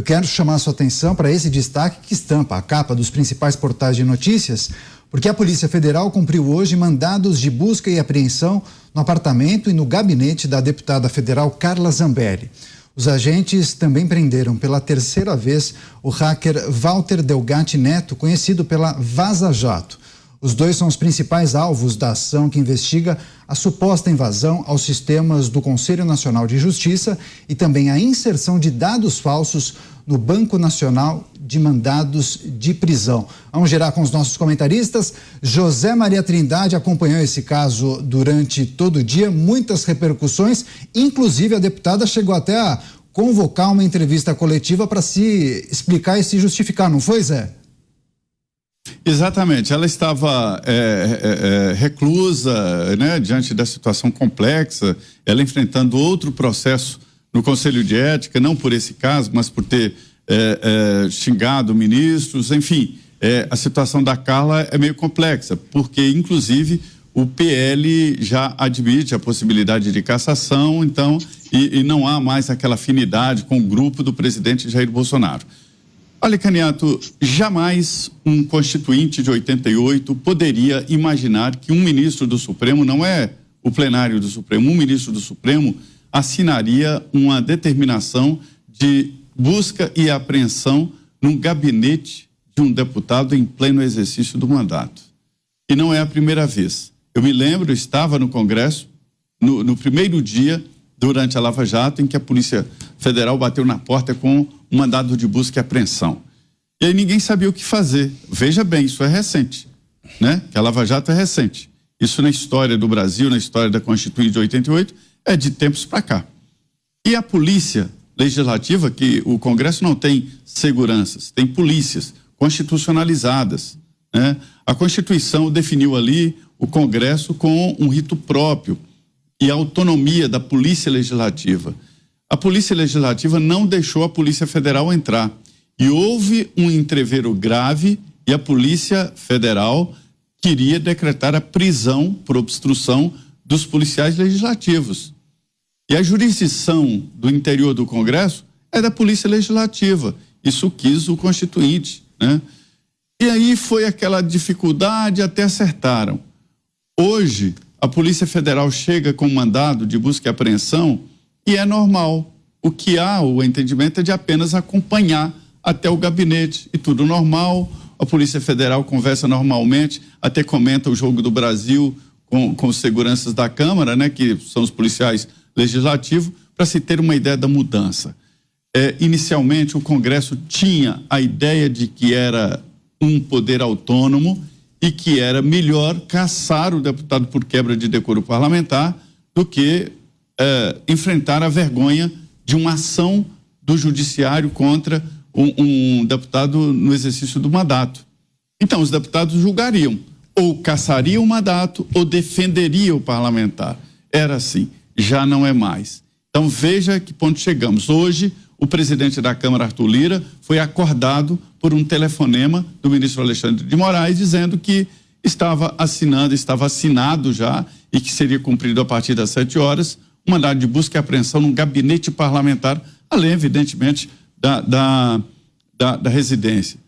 Eu quero chamar a sua atenção para esse destaque que estampa a capa dos principais portais de notícias, porque a Polícia Federal cumpriu hoje mandados de busca e apreensão no apartamento e no gabinete da deputada federal Carla Zambelli. Os agentes também prenderam pela terceira vez o hacker Walter Delgatti Neto, conhecido pela Vaza Jato. Os dois são os principais alvos da ação que investiga a suposta invasão aos sistemas do Conselho Nacional de Justiça e também a inserção de dados falsos no Banco Nacional de Mandados de Prisão. Vamos girar com os nossos comentaristas. José Maria Trindade acompanhou esse caso durante todo o dia, muitas repercussões, inclusive a deputada chegou até a convocar uma entrevista coletiva para se explicar e se justificar, não foi, Zé? Exatamente, ela estava reclusa, né, diante da situação complexa, ela enfrentando outro processo no Conselho de Ética, não por esse caso, mas por ter xingado ministros, enfim, a situação da Carla é meio complexa, porque inclusive o PL já admite a possibilidade de cassação, então, e não há mais aquela afinidade com o grupo do presidente Jair Bolsonaro. Olha, Caniato, jamais um constituinte de 88 poderia imaginar que um ministro do Supremo, não é o plenário do Supremo, um ministro do Supremo assinaria uma determinação de busca e apreensão num gabinete de um deputado em pleno exercício do mandato. E não é a primeira vez. Eu me lembro, eu estava no Congresso no primeiro dia durante a Lava Jato, em que a Polícia Federal bateu na porta com um mandado de busca e apreensão. E aí ninguém sabia o que fazer. Veja bem, isso é recente, né? Que a Lava Jato é recente. Isso na história do Brasil, na história da Constituinte de 88, é de tempos para cá. E a Polícia Legislativa, que o Congresso não tem seguranças, tem polícias constitucionalizadas, né? A Constituição definiu ali o Congresso com um rito próprio e a autonomia da Polícia Legislativa. A Polícia Legislativa não deixou a Polícia Federal entrar. E houve um entrevero grave e a Polícia Federal queria decretar a prisão por obstrução dos policiais legislativos. E a jurisdição do interior do Congresso é da Polícia Legislativa. Isso quis o Constituinte, né? E aí foi aquela dificuldade, até acertaram. Hoje, a Polícia Federal chega com mandado de busca e apreensão e é normal. O que há, o entendimento é de apenas acompanhar até o gabinete e tudo normal. A Polícia Federal conversa normalmente, até comenta o jogo do Brasil com os seguranças da Câmara, né, que são os policiais legislativos, para se ter uma ideia da mudança. Inicialmente, o Congresso tinha a ideia de que era um poder autônomo e que era melhor caçar o deputado por quebra de decoro parlamentar do que enfrentar a vergonha de uma ação do judiciário contra um deputado no exercício do mandato. Então, os deputados julgariam, ou caçariam o mandato, ou defenderiam o parlamentar. Era assim, já não é mais. Então, veja que ponto chegamos. Hoje, o presidente da Câmara, Arthur Lira, foi acordado por um telefonema do ministro Alexandre de Moraes, dizendo que estava assinado já, e que seria cumprido a partir das 7 horas, um mandado de busca e apreensão num gabinete parlamentar, além, evidentemente, da residência.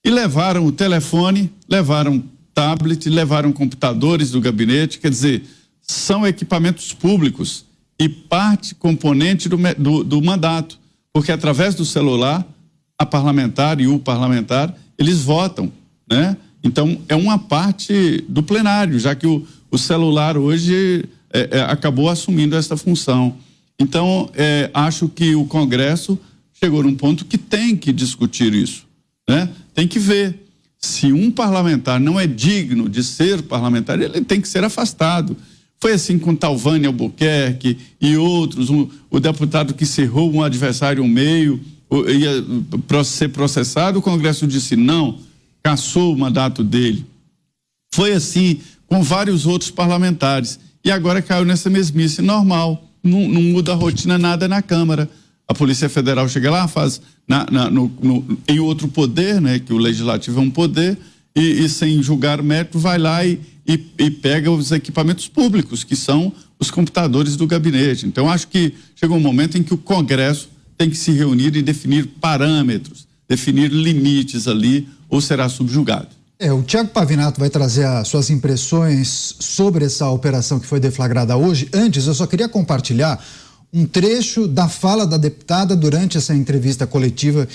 E levaram o telefone, levaram tablet, levaram computadores do gabinete, quer dizer, são equipamentos públicos e componente do mandato, porque através do celular, a parlamentar e o parlamentar, eles votam, né? Então, é uma parte do plenário, já que o celular hoje acabou assumindo essa função. Então, acho que o Congresso chegou num ponto que tem que discutir isso, né? Tem que ver se um parlamentar não é digno de ser parlamentar, ele tem que ser afastado. Foi assim com Talvânia Albuquerque e outros, o deputado que cerrou um adversário ao meio, ia ser processado, o Congresso disse não, cassou o mandato dele. Foi assim com vários outros parlamentares e agora caiu nessa mesmice normal, não muda a rotina nada na Câmara. A Polícia Federal chega lá, faz em outro poder, né, que o Legislativo é um poder, e sem julgar mérito vai lá e pega os equipamentos públicos, que são os computadores do gabinete. Então, acho que chegou um momento em que o Congresso tem que se reunir e definir parâmetros, definir limites ali, ou será subjugado. O Thiago Pavinato vai trazer as suas impressões sobre essa operação que foi deflagrada hoje. Antes, eu só queria compartilhar um trecho da fala da deputada durante essa entrevista coletiva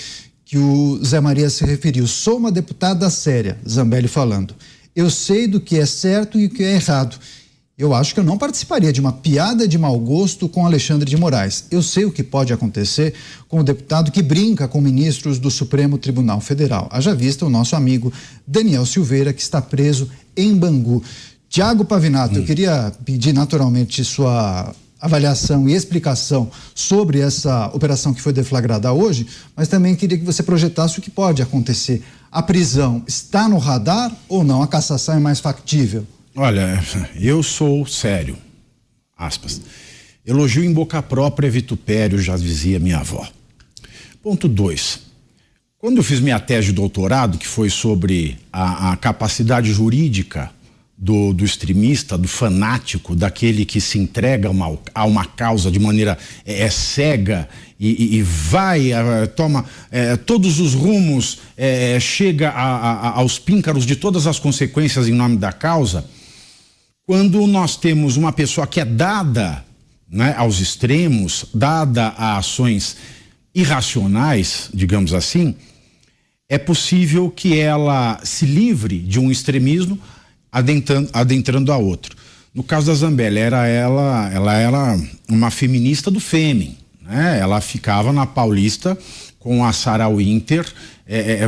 que o Zé Maria se referiu. Sou uma deputada séria, Zambelli falando. Eu sei do que é certo e o que é errado. Eu acho que eu não participaria de uma piada de mau gosto com Alexandre de Moraes. Eu sei o que pode acontecer com o deputado que brinca com ministros do Supremo Tribunal Federal. Haja vista o nosso amigo Daniel Silveira, que está preso em Bangu. Thiago Pavinato, eu queria pedir naturalmente sua avaliação e explicação sobre essa operação que foi deflagrada hoje, mas também queria que você projetasse o que pode acontecer. A prisão está no radar ou não? A cassação é mais factível? Olha, eu sou sério, aspas. Elogio em boca própria é vitupério, já dizia minha avó. Ponto 2. Quando eu fiz minha tese de doutorado, que foi sobre a capacidade jurídica do extremista, do fanático, daquele que se entrega a uma causa de maneira cega e vai, toma todos os rumos, chega aos píncaros de todas as consequências em nome da causa. Quando nós temos uma pessoa que é dada, né, aos extremos, dada a ações irracionais, digamos assim, é possível que ela se livre de um extremismo adentrando a outro. No caso da Zambelli, ela era uma feminista do Fêmen, né? Ela ficava na Paulista com a Sarah Winter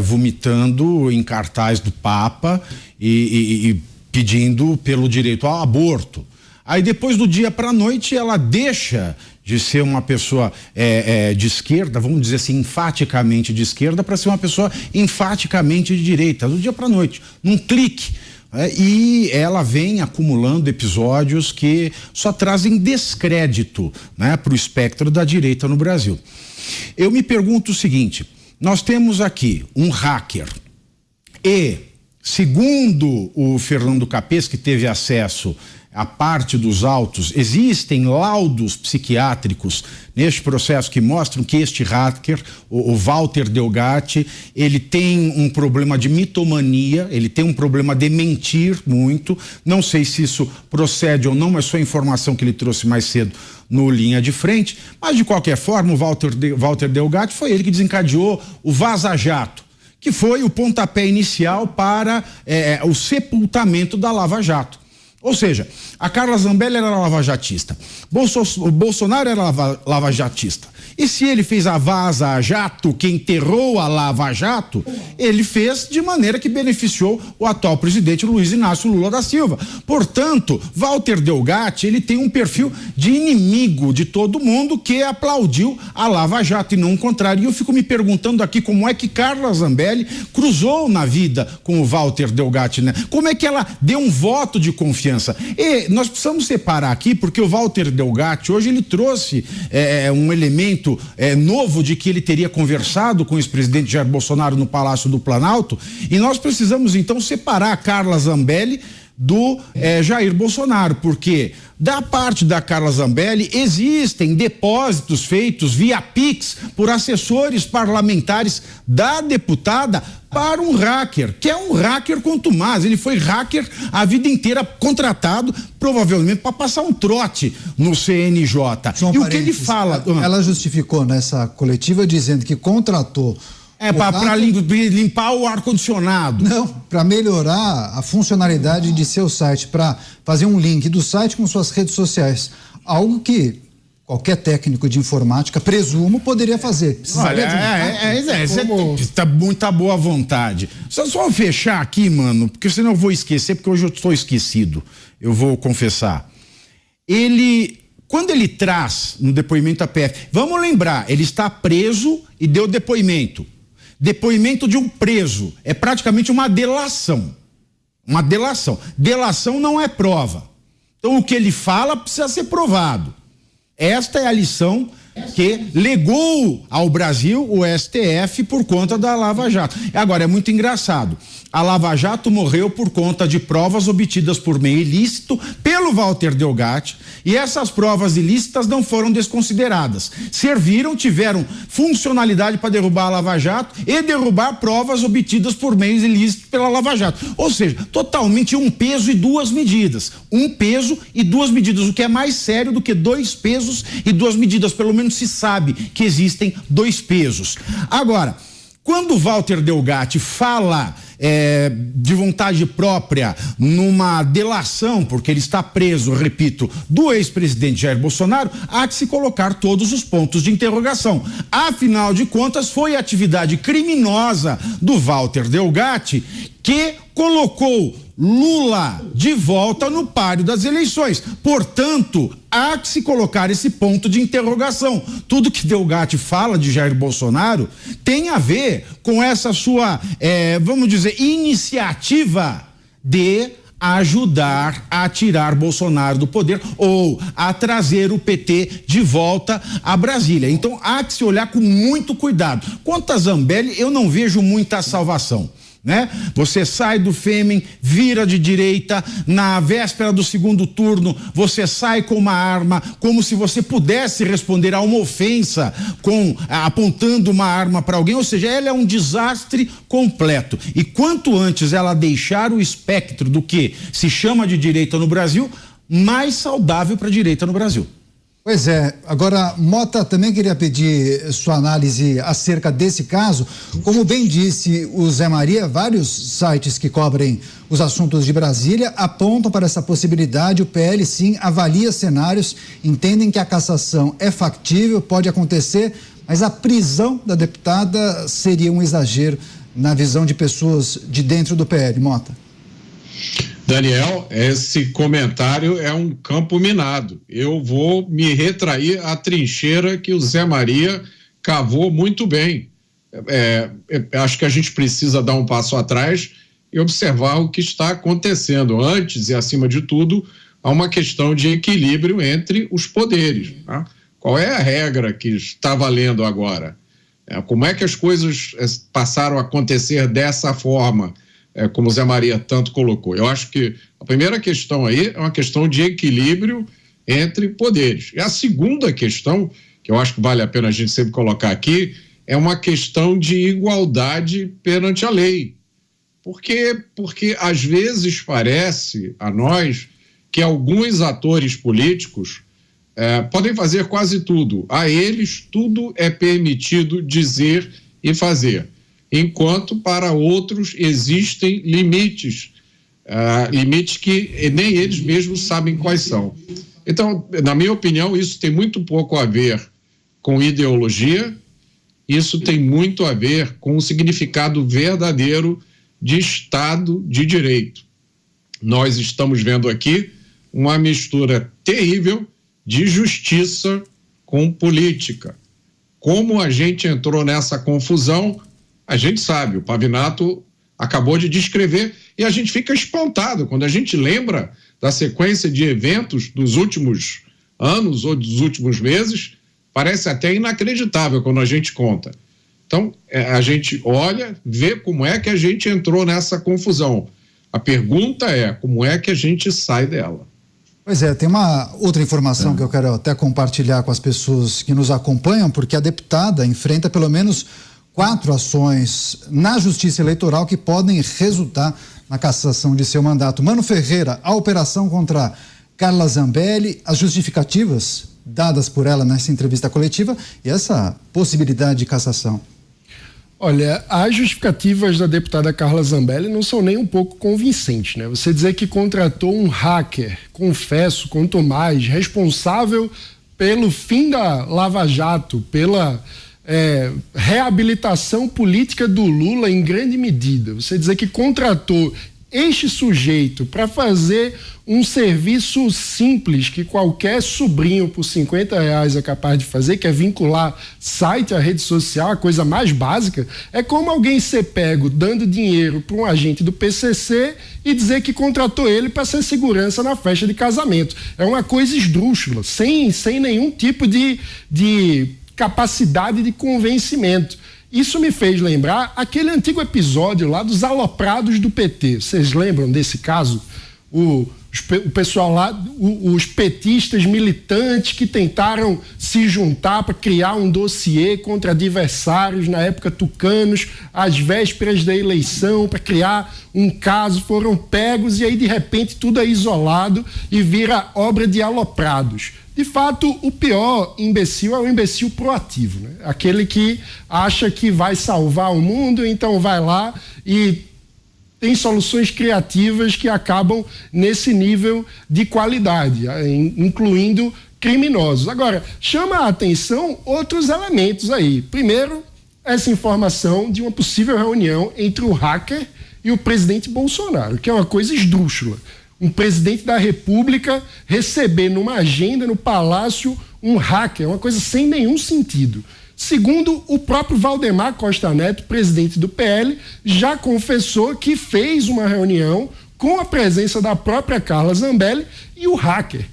vomitando em cartaz do Papa e pedindo pelo direito ao aborto. Aí depois do dia para a noite ela deixa de ser uma pessoa de esquerda, vamos dizer assim, enfaticamente de esquerda, para ser uma pessoa enfaticamente de direita, do dia para a noite, num clique. E ela vem acumulando episódios que só trazem descrédito, né, para o espectro da direita no Brasil. Eu me pergunto o seguinte: nós temos aqui um hacker e, segundo o Fernando Capês, que teve acesso a parte dos autos, existem laudos psiquiátricos neste processo que mostram que este hacker, o Walter Delgatti, ele tem um problema de mitomania, ele tem um problema de mentir muito. Não sei se isso procede ou não, mas foi a informação que ele trouxe mais cedo no Linha de Frente. Mas, de qualquer forma, o Walter Delgatti foi ele que desencadeou o Vaza Jato, que foi o pontapé inicial para o sepultamento da Lava Jato. Ou seja, a Carla Zambelli era lavajatista, o Bolsonaro era lavajatista. E se ele fez a Vaza Jato, que enterrou a Lava Jato, ele fez de maneira que beneficiou o atual presidente Luiz Inácio Lula da Silva. Portanto, Walter Delgatti, ele tem um perfil de inimigo de todo mundo que aplaudiu a Lava Jato e não o contrário. E eu fico me perguntando aqui como é que Carla Zambelli cruzou na vida com o Walter Delgatti, né? Como é que ela deu um voto de confiança? E nós precisamos separar aqui, porque o Walter Delgatti hoje ele trouxe um elemento novo de que ele teria conversado com o ex-presidente Jair Bolsonaro no Palácio do Planalto, e nós precisamos então separar a Carla Zambelli do Jair Bolsonaro, porque da parte da Carla Zambelli existem depósitos feitos via Pix por assessores parlamentares da deputada para um hacker, que é um hacker contumaz. Ele foi hacker a vida inteira, contratado provavelmente para passar um trote no CNJ. E o que ele fala? Ela justificou nessa coletiva dizendo que contratou para limpar o ar-condicionado. Não, para melhorar a funcionalidade de seu site, para fazer um link do site com suas redes sociais. Algo que qualquer técnico de informática, presumo, poderia fazer. Você está muita boa vontade. Só fechar aqui, mano, porque senão eu vou esquecer, porque hoje eu estou esquecido. Eu vou confessar. Quando ele traz no depoimento à PF, vamos lembrar, ele está preso e deu depoimento. Depoimento de um preso é praticamente uma delação. Uma delação. Delação não é prova. Então o que ele fala precisa ser provado. Esta é a lição que legou ao Brasil o STF por conta da Lava Jato. Agora, é muito engraçado. A Lava Jato morreu por conta de provas obtidas por meio ilícito pelo Walter Delgatti, e essas provas ilícitas não foram desconsideradas. Serviram, tiveram funcionalidade para derrubar a Lava Jato e derrubar provas obtidas por meios ilícitos pela Lava Jato. Ou seja, totalmente um peso e duas medidas. Um peso e duas medidas, o que é mais sério do que dois pesos e duas medidas. Pelo menos se sabe que existem dois pesos. Agora, quando o Walter Delgatti fala de vontade própria numa delação, porque ele está preso, repito, do ex-presidente Jair Bolsonaro, há que se colocar todos os pontos de interrogação. Afinal de contas, foi a atividade criminosa do Walter Delgatti que colocou Lula de volta no páreo das eleições. Portanto, há que se colocar esse ponto de interrogação. Tudo que Delgatti fala de Jair Bolsonaro tem a ver com essa sua, vamos dizer, iniciativa de ajudar a tirar Bolsonaro do poder ou a trazer o PT de volta a Brasília. Então, há que se olhar com muito cuidado. Quanto a Zambelli, eu não vejo muita salvação, né? Você sai do Fêmen, vira de direita, na véspera do segundo turno você sai com uma arma, como se você pudesse responder a uma ofensa apontando uma arma para alguém. Ou seja, ela é um desastre completo, e quanto antes ela deixar o espectro do que se chama de direita no Brasil, mais saudável para a direita no Brasil. Pois é, agora, Mota, também queria pedir sua análise acerca desse caso. Como bem disse o Zé Maria, vários sites que cobrem os assuntos de Brasília apontam para essa possibilidade. O PL, sim, avalia cenários, entendem que a cassação é factível, pode acontecer, mas a prisão da deputada seria um exagero na visão de pessoas de dentro do PL. Mota. Daniel, esse comentário é um campo minado. Eu vou me retrair à trincheira que o Zé Maria cavou muito bem. Acho que a gente precisa dar um passo atrás e observar o que está acontecendo. Antes e acima de tudo, há uma questão de equilíbrio entre os poderes. Tá? Qual é a regra que está valendo agora? Como é que as coisas passaram a acontecer dessa forma? Como o Zé Maria tanto colocou. Eu acho que a primeira questão aí é uma questão de equilíbrio entre poderes. E a segunda questão, que eu acho que vale a pena a gente sempre colocar aqui, é uma questão de igualdade perante a lei. Porque às vezes parece a nós que alguns atores políticos podem fazer quase tudo. A eles tudo é permitido dizer e fazer, enquanto para outros existem limites, limites que nem eles mesmos sabem quais são. Então, na minha opinião, isso tem muito pouco a ver com ideologia, isso tem muito a ver com o significado verdadeiro de Estado de Direito. Nós estamos vendo aqui uma mistura terrível de justiça com política. Como a gente entrou nessa confusão, a gente sabe, o Pavinato acabou de descrever, e a gente fica espantado quando a gente lembra da sequência de eventos dos últimos anos ou dos últimos meses. Parece até inacreditável quando a gente conta. Então, a gente olha, vê como é que a gente entrou nessa confusão. A pergunta é, como é que a gente sai dela? Pois é, tem uma outra informação que eu quero até compartilhar com as pessoas que nos acompanham, porque a deputada enfrenta pelo menos 4 ações na Justiça Eleitoral que podem resultar na cassação de seu mandato. Mano Ferreira, a operação contra Carla Zambelli, as justificativas dadas por ela nessa entrevista coletiva e essa possibilidade de cassação. Olha, as justificativas da deputada Carla Zambelli não são nem um pouco convincentes, né? Você dizer que contratou um hacker, confesso, quanto mais, responsável pelo fim da Lava Jato, pela reabilitação política do Lula em grande medida. Você dizer que contratou este sujeito, para fazer um serviço simples que qualquer sobrinho por R$50 é capaz de fazer, que é vincular site à rede social, a coisa mais básica, é como alguém ser pego dando dinheiro para um agente do PCC e dizer que contratou ele para ser segurança na festa de casamento. É uma coisa esdrúxula, sem nenhum tipo de capacidade de convencimento. Isso me fez lembrar aquele antigo episódio lá dos aloprados do PT. Vocês lembram desse caso? O pessoal lá, os petistas militantes que tentaram se juntar para criar um dossiê contra adversários, na época tucanos, às vésperas da eleição, para criar um caso, foram pegos e aí de repente tudo é isolado e vira obra de aloprados. De fato, o pior imbecil é o imbecil proativo, né? Aquele que acha que vai salvar o mundo, então vai lá e tem soluções criativas que acabam nesse nível de qualidade, incluindo criminosos. Agora, chama a atenção outros elementos aí. Primeiro, essa informação de uma possível reunião entre o hacker e o presidente Bolsonaro, que é uma coisa esdrúxula. Um presidente da República receber numa agenda no Palácio um hacker, é uma coisa sem nenhum sentido. Segundo, o próprio Valdemar Costa Neto, presidente do PL, já confessou que fez uma reunião com a presença da própria Carla Zambelli e o hacker.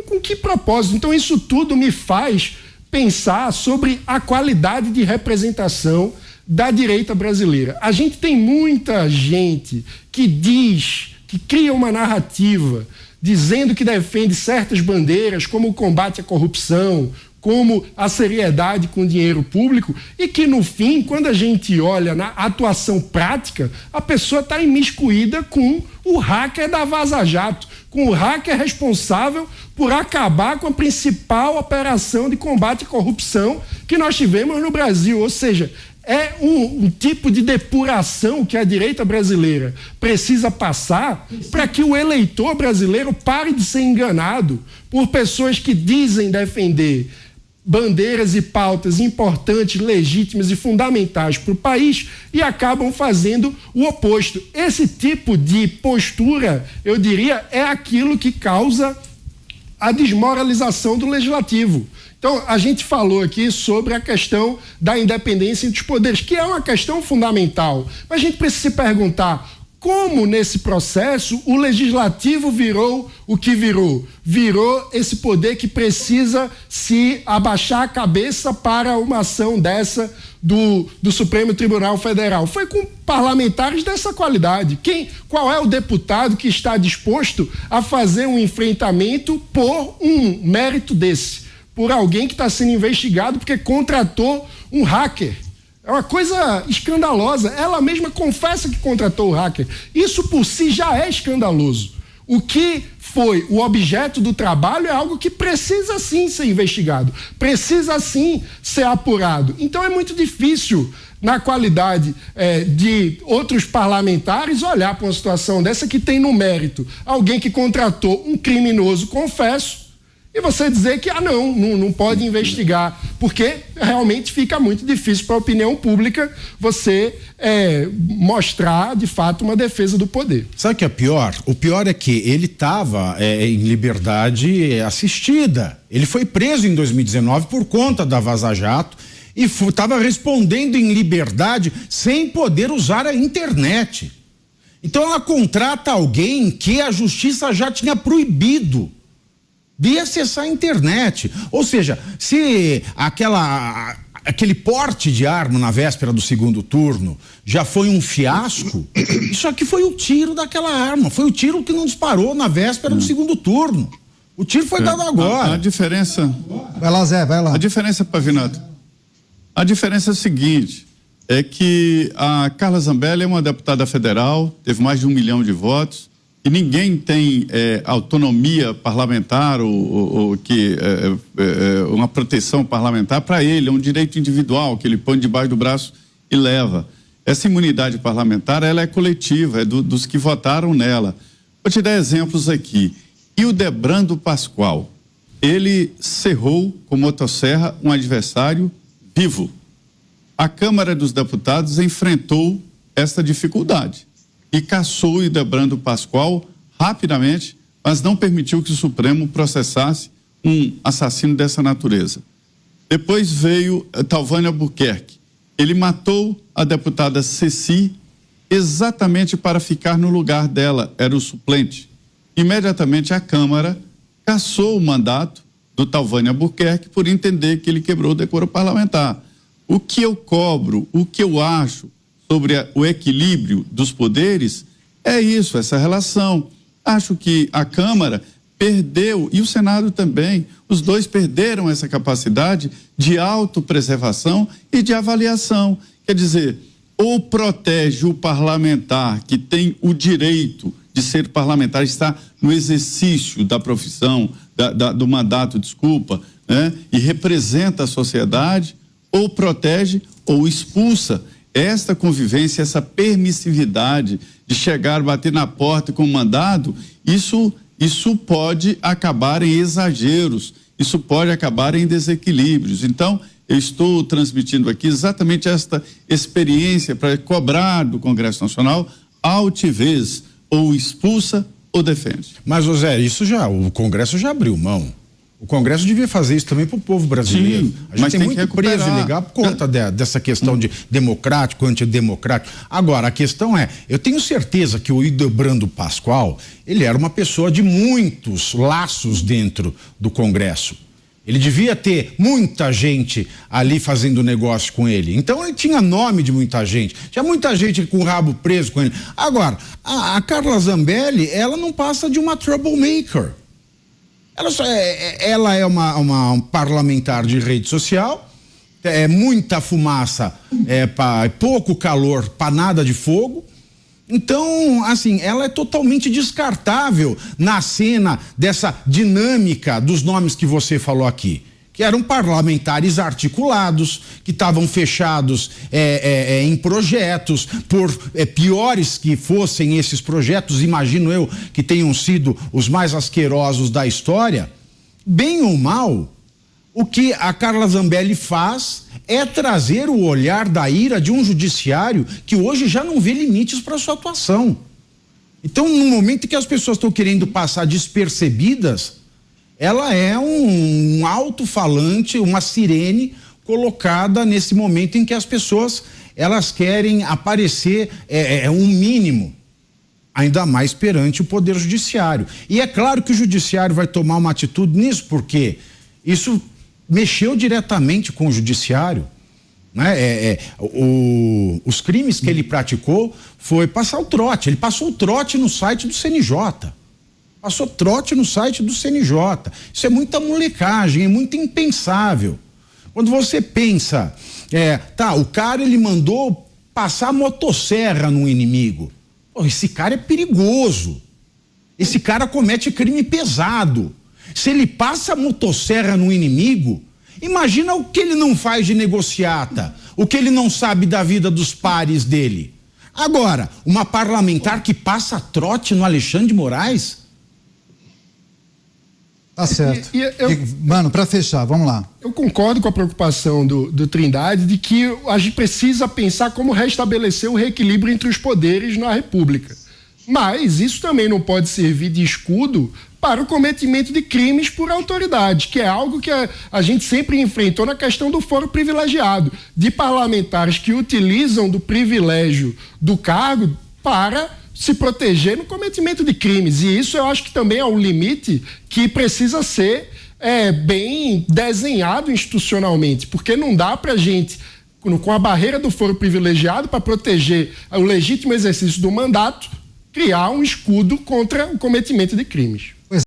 Com que propósito? Então isso tudo me faz pensar sobre a qualidade de representação da direita brasileira. A gente tem muita gente que cria uma narrativa dizendo que defende certas bandeiras, como o combate à corrupção, como a seriedade com o dinheiro público, e que no fim, quando a gente olha na atuação prática, a pessoa está imiscuída com o hacker da Vaza Jato, com o hacker responsável por acabar com a principal operação de combate à corrupção que nós tivemos no Brasil. Ou seja, é um tipo de depuração que a direita brasileira precisa passar para que o eleitor brasileiro pare de ser enganado por pessoas que dizem defender bandeiras e pautas importantes, legítimas e fundamentais para o país e acabam fazendo o oposto. Esse tipo de postura, eu diria, é aquilo que causa a desmoralização do legislativo. Então, a gente falou aqui sobre a questão da independência entre os poderes, que é uma questão fundamental. Mas a gente precisa se perguntar como, nesse processo, o legislativo virou o que virou. Virou esse poder que precisa se abaixar a cabeça para uma ação dessa do Supremo Tribunal Federal. Foi com parlamentares dessa qualidade. Qual é o deputado que está disposto a fazer um enfrentamento por um mérito desse? Por alguém que está sendo investigado porque contratou um hacker. É uma coisa escandalosa. Ela mesma confessa que contratou o hacker. Isso por si já é escandaloso. O que foi o objeto do trabalho é algo que precisa sim ser investigado, precisa sim ser apurado. Então é muito difícil, na qualidade de outros parlamentares, olhar para uma situação dessa que tem no mérito alguém que contratou um criminoso, confesso, e você dizer que não pode investigar, porque realmente fica muito difícil para a opinião pública você mostrar, de fato, uma defesa do poder. Sabe o que é pior? O pior é que ele estava em liberdade assistida. Ele foi preso em 2019 por conta da Vaza Jato e estava respondendo em liberdade sem poder usar a internet. Então ela contrata alguém que a justiça já tinha proibido de acessar a internet. Ou seja, se aquele porte de arma na véspera do segundo turno já foi um fiasco, isso aqui foi o tiro daquela arma, foi o tiro que não disparou na véspera do segundo turno. O tiro foi dado agora. A diferença... Vai lá, Zé, vai lá. A diferença, Pavinato, a diferença é a seguinte, é que a Carla Zambelli é uma deputada federal, teve mais de 1 milhão de votos, e ninguém tem autonomia parlamentar ou uma proteção parlamentar para ele, é um direito individual que ele põe debaixo do braço e leva. Essa imunidade parlamentar, ela é coletiva, é dos que votaram nela. Vou te dar exemplos aqui. E o Debrando Pascoal, ele cerrou com motosserra um adversário vivo. A Câmara dos Deputados enfrentou esta dificuldade. e cassou o Ildebrando Pascoal rapidamente, mas não permitiu que o Supremo processasse um assassino dessa natureza. Depois veio Talvânia Albuquerque. Ele matou a deputada Ceci exatamente para ficar no lugar dela, era o suplente. Imediatamente a Câmara cassou o mandato do Talvânia Albuquerque por entender que ele quebrou o decoro parlamentar. O que eu cobro, o que eu acho sobre o equilíbrio dos poderes é isso, essa relação. Acho que a Câmara perdeu, e o Senado também, os dois perderam essa capacidade de autopreservação e de avaliação. Quer dizer, ou protege o parlamentar que tem o direito de ser parlamentar, está no exercício da profissão, do mandato, né, e representa a sociedade, ou protege ou expulsa esta convivência, essa permissividade de chegar, bater na porta com o mandado. Isso pode acabar em exageros, isso pode acabar em desequilíbrios. Então, eu estou transmitindo aqui exatamente esta experiência para cobrar do Congresso Nacional altivez, ou expulsa ou defende. Mas, José, o Congresso já abriu mão. O Congresso devia fazer isso também para o povo brasileiro. Sim, a gente tem muito preso e legal por conta dessa questão de democrático, antidemocrático. Agora, a questão é, eu tenho certeza que o Ildebrando Pascoal, ele era uma pessoa de muitos laços dentro do Congresso. Ele devia ter muita gente ali fazendo negócio com ele. Então ele tinha nome de muita gente. Tinha muita gente com o rabo preso com ele. Agora, a Carla Zambelli, ela não passa de uma troublemaker. Ela é uma parlamentar de rede social, muita fumaça, pouco calor, panada de fogo. Então, assim, ela é totalmente descartável na cena dessa dinâmica dos nomes que você falou aqui, que eram parlamentares articulados, que estavam fechados em projetos, por piores que fossem esses projetos, imagino eu que tenham sido os mais asquerosos da história. Bem ou mal, o que a Carla Zambelli faz é trazer o olhar da ira de um judiciário que hoje já não vê limites para sua atuação. Então, no momento em que as pessoas estão querendo passar despercebidas, ela é um alto-falante, uma sirene colocada nesse momento em que as pessoas elas querem aparecer um mínimo, ainda mais perante o Poder Judiciário. E é claro que o Judiciário vai tomar uma atitude nisso, porque isso mexeu diretamente com o Judiciário, né? Os crimes que ele praticou foi passar o trote. Ele passou o trote no site do CNJ. Passou trote no site do CNJ. Isso é muita molecagem, é muito impensável. Quando você pensa, o cara ele mandou passar motosserra no inimigo. Pô, esse cara é perigoso. Esse cara comete crime pesado. Se ele passa a motosserra no inimigo, imagina o que ele não faz de negociata, o que ele não sabe da vida dos pares dele. Agora, uma parlamentar que passa trote no Alexandre de Moraes? Tá certo. Mano, para fechar, vamos lá. Eu concordo com a preocupação do Trindade de que a gente precisa pensar como restabelecer o reequilíbrio entre os poderes na República. Mas isso também não pode servir de escudo para o cometimento de crimes por autoridade, que é algo que a gente sempre enfrentou na questão do foro privilegiado, de parlamentares que utilizam do privilégio do cargo para se proteger no cometimento de crimes. E isso eu acho que também é um limite que precisa ser bem desenhado institucionalmente, porque não dá para a gente, com a barreira do foro privilegiado, para proteger o legítimo exercício do mandato, criar um escudo contra o cometimento de crimes.